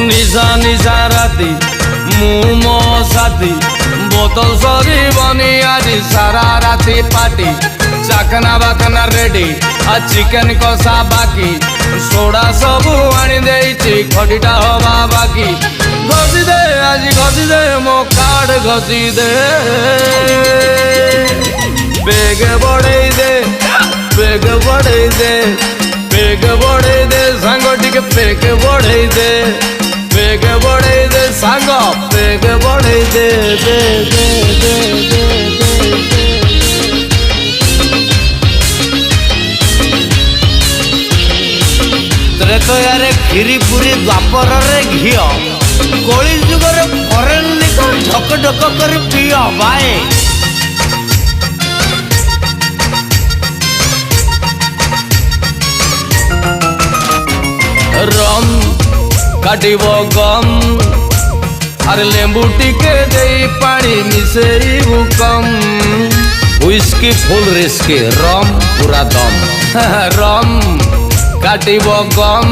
निशा निशा राती मु मो साथी बोतल सरी बनी आज सारा राती पार्टी चाकना बाकना रेडी आ चिकेन कषा बाकी सोडा सबू आनी देइछि खटीटा हवा बाकी घसी दे आज घसी दे मो कार्ड घसी दे बेग बढ़ई दे बेग बढ़ई दे बेग बढ़ई दे सांग टिके बेग बढ़ई दे बेग बढ़ई दे सांग बेग बढ़ई दे दे दे दे दे तो यार खीरी पूरी द्वापर रे घियो कोली जुगर फरेन लिकर ढक ढक कर पियो भाई रम काटिब गम अरे लेंबू टिके दे पानी मिसेइबु कम व्हिस्की फुल रिस्की रम पूरा दम रम काटिब गम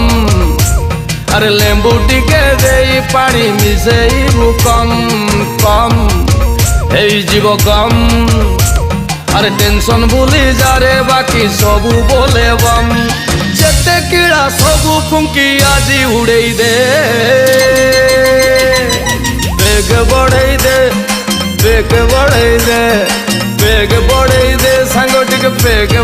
अरे लेंबू टिके दे पानी मिसेइबु कम कम हेई जीव कम अरे टेंशन भूली जा रे बाकी सबू बोले बम जेते कीड़ा सबू फुंकी आजी उड़ेई दे बेग बढ़ई दे बेग बढ़ई दे बेग बढ़ई दे सांग टिके बेग